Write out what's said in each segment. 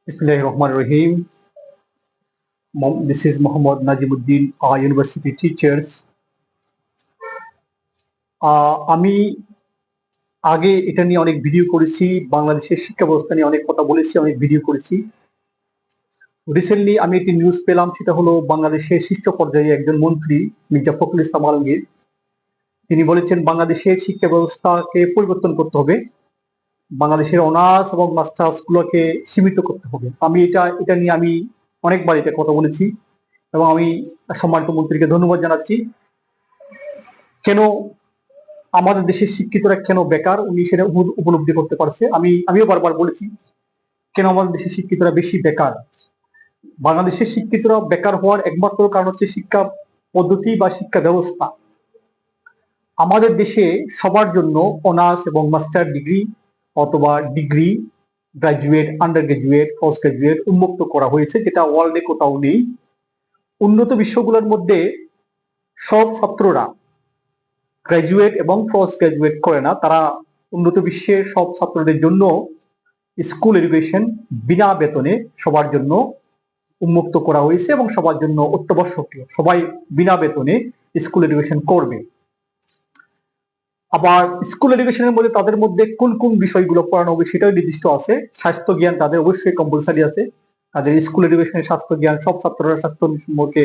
Bismillahirrahmanirrahim. This is Muhammad Najimuddin, University Teachers. আমি আগে এটা নিয়ে অনেক ভিডিও করেছি, বাংলাদেশের শিক্ষা ব্যবস্থা নিয়ে অনেক কথা বলেছি, অনেক ভিডিও করেছি। রিসেন্টলি আমি একটি নিউজ পেলাম, সেটা হলো বাংলাদেশের শীর্ষ পর্যায়ে একজন মন্ত্রী মির্জা ফখরুল ইসলাম আলমগীর, তিনি বলেছেন বাংলাদেশের শিক্ষা ব্যবস্থাকে পরিবর্তন করতে হবে, বাংলাদেশের অনার্স এবং মাস্টার্স গুলোকে সীমিত করতে হবে। আমি এটা নিয়ে আমি অনেকবার এটা কথা বলেছি এবং আমি সম্মানিত মন্ত্রীকে ধন্যবাদ জানাচ্ছি। কেন আমাদের দেশের শিক্ষিতরা কেন বেকার, উনি সেটা উপলব্ধি করতে পারছে। আমিও বারবার বলেছি কেন আমাদের দেশের শিক্ষিতরা বেশি বেকার। বাংলাদেশের শিক্ষিতরা বেকার হওয়ার একমাত্র কারণ হচ্ছে শিক্ষা পদ্ধতি বা শিক্ষা ব্যবস্থা। আমাদের দেশে সবার জন্য অনার্স এবং মাস্টার ডিগ্রি অথবা degree, graduate, under graduate, post graduate উন্মুক্ত করা হয়েছে, যেটা ওয়ার্ল্ডে কোথাও নেই। উন্নত বিশ্বগুলোর মধ্যে সব ছাত্ররা গ্রাজুয়েট এবং পোস্ট গ্রাজুয়েট করে না, তারা উন্নত বিশ্বের সব ছাত্রদের জন্য স্কুল এডুকেশন বিনা বেতনে সবার জন্য উন্মুক্ত করা হয়েছে এবং সবার জন্য অত্যাবশ্যকীয়, সবাই বিনা বেতনে স্কুল এডুকেশন করবে। আবার স্কুল এডুকেশনের মধ্যে তাদের মধ্যে কোন কোন বিষয়গুলো পড়ানো হবে সেটাও নির্দিষ্ট আছে। স্বাস্থ্য জ্ঞান তাদের অবশ্যই কম্পালসারি আছে, তাদের স্কুল এডুকেশনের স্বাস্থ্য জ্ঞান, সব ছাত্ররা স্বাস্থ্য সম্পর্কে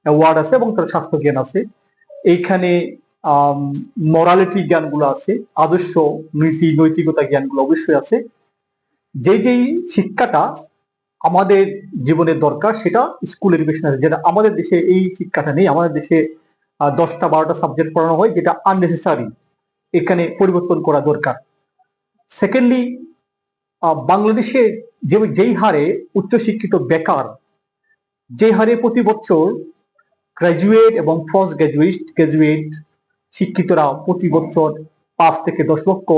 ওয়ার্ড আছে এবং তার স্বাস্থ্য জ্ঞান আছে। এইখানে মরালিটি জ্ঞানগুলো আছে, আদর্শ নীতি নৈতিকতা জ্ঞানগুলো অবশ্যই আছে। যেই শিক্ষাটা আমাদের জীবনের দরকার সেটা স্কুল এডুকেশন আছে, যেটা আমাদের দেশে এই শিক্ষাটা নেই। আমাদের দেশে 10টা 12টা সাবজেক্ট পড়ানো হয়, যেটা আননেসেসারি, এখানে পরিবর্তন করা দরকার। সেকেন্ডলি, বাংলাদেশে যেই হারে উচ্চশিক্ষিত বেকার, যে হারে প্রতি বছর গ্রাজুয়েট এবং পোস্ট গ্রাজুয়েট শিক্ষিতরা প্রতি বছর 5 থেকে 10 লক্ষ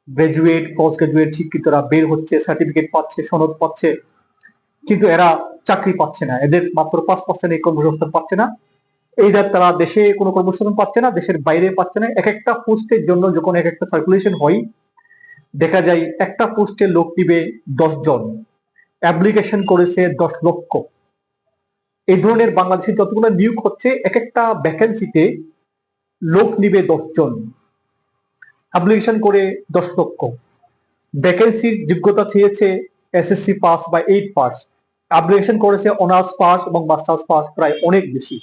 গ্রাজুয়েট পোস্ট গ্রাজুয়েট শিক্ষিতরা বের হচ্ছে, সার্টিফিকেট পাচ্ছে, সনদ পাচ্ছে, কিন্তু এরা চাকরি পাচ্ছে না। এদের মাত্র 5% এই কর্মসংস্থান পাচ্ছে না। এইবার তারা দেশে কোনো কর্মসংস্থান পাচ্ছে না, দেশের বাইরে পাচ্ছে না। এক একটা পোস্টের জন্য যখন এক একটা সার্কুলেশন হয়, দেখা যায় একটা পোস্টে লোক নিবে 10 জন, অ্যাপ্লিকেশন করেছে 10 লক্ষ। এই ধরনের বাংলাদেশে যতগুলো নিয়োগ হচ্ছে, এক একটা ভ্যাকেন্সিতে লোক নিবে 10 জন, অ্যাপ্লিকেশন করে 10 লক্ষ। ভ্যাকেন্সির যোগ্যতা চেয়েছে এসএসসি পাস বা 8 পাস, অ্যাপ্লিকেশন করেছে অনার্স পাস এবং মাস্টার্স পাস, প্রায় অনেক বেশি।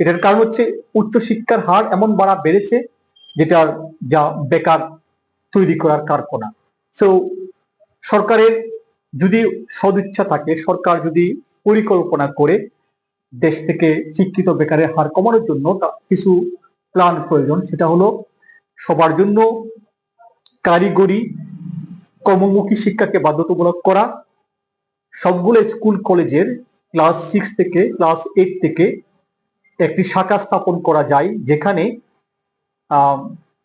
এটার কারণ হচ্ছে উচ্চশিক্ষার হার এমন বেড়েছে, যেটার যা বেকার তৈরি করার কারখানা। সো সরকারের যদি সদিচ্ছা থাকে, সরকার যদি পরিকল্পনা করে দেশ থেকে শিক্ষিত বেকারের হার কমানোর জন্য কিছু প্ল্যান প্রয়োজন। সেটা হলো সবার জন্য কারিগরি কর্মমুখী শিক্ষাকে বাধ্যতামূলক করা, সবগুলো স্কুল কলেজের ক্লাস 6 থেকে ক্লাস 8 থেকে একটি শাখা স্থাপন করা যায়, যেখানে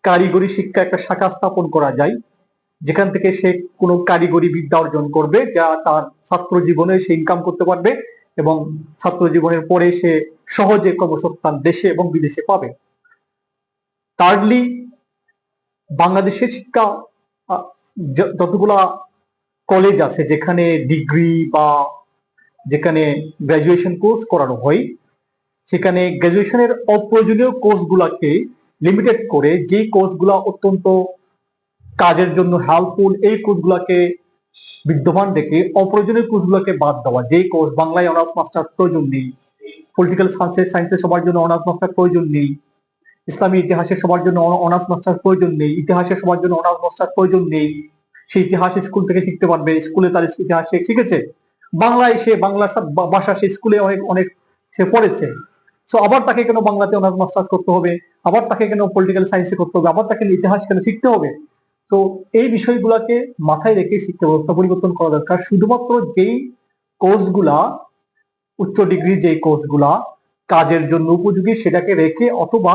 কারিগরি শিক্ষা একটা শাখা স্থাপন করা যায়, যেখান থেকে সে কোনো কারিগরি বিদ্যা অর্জন করবে, যা তার ছাত্র জীবনে সে ইনকাম করতে পারবে এবং ছাত্র জীবনের পরে সে সহজে কর্মসংস্থান দেশে এবং বিদেশে পাবে। থার্ডলি, বাংলাদেশের শিক্ষা যতগুলা কলেজ আছে যেখানে ডিগ্রি বা যেখানে গ্রাজুয়েশন কোর্স করানো হয়, সেখানে গ্রাজুয়েশনের অপ্রয়োজনীয় কোর্সগুলাকে লিমিটেড করে যে কোর্সগুলা অত্যন্ত কাজের জন্য হেল্পফুল, এই কোর্সগুলাকে বিদ্যমান রেখে অপ্রয়োজনীয় কোর্সগুলোকে বাদ দেওয়া। যেই কোর্স বাংলায় অনার্স মাস্টার প্রয়োজন নেই, পলিটিক্যাল সায়েন্সে সবার জন্য অনার্স মাস্টার প্রয়োজন নেই, ইসলামী ইতিহাসে সবার জন্য অনার্স মাস্টার প্রয়োজন নেই, ইতিহাসে সবার জন্য অনার্স মাস্টার প্রয়োজন নেই, সে ইতিহাস স্কুল থেকে শিখতে পারবে, স্কুলে তার ইতিহাস সে শিখেছে, বাংলায় সে বাংলা ভাষা সে স্কুলে অনেক অনেক সে পড়েছে। সো আবার তাকে কেন বাংলাতে অনার্স মাস্টার্স করতে হবে, আবার তাকে কেন পলিটিক্যাল সায়েন্সে করতে হবে, আবার তাকে ইতিহাস কেন শিখতে হবে? তো এই বিষয়গুলোকে মাথায় রেখে শিক্ষা ব্যবস্থা পরিবর্তন করা দরকার। শুধুমাত্র যেই কোর্সগুলা উচ্চ ডিগ্রি, যেই কোর্সগুলা কাজের জন্য উপযোগী সেটাকে রেখে, অথবা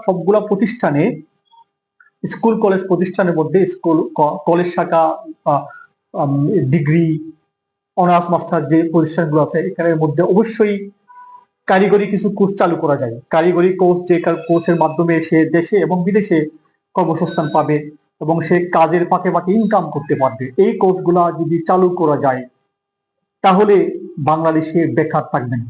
সবগুলা প্রতিষ্ঠানে, স্কুল কলেজ প্রতিষ্ঠানের মধ্যে স্কুল কলেজ শাখা, ডিগ্রি, অনার্স মাস্টার যে প্রতিষ্ঠানগুলো আছে এখানের মধ্যে অবশ্যই কারিগরি কিছু কোর্স চালু করা যায়। কারিগরি কোর্স, যে কোর্সের মাধ্যমে সে দেশে এবং বিদেশে কর্মসংস্থান পাবে, এবং সে কাজের ফাঁকে ফাঁকে ইনকাম করতে পারবে। এই কোর্সগুলা যদি চালু করা যায় তাহলে বাংলাদেশে বেকার থাকবে না।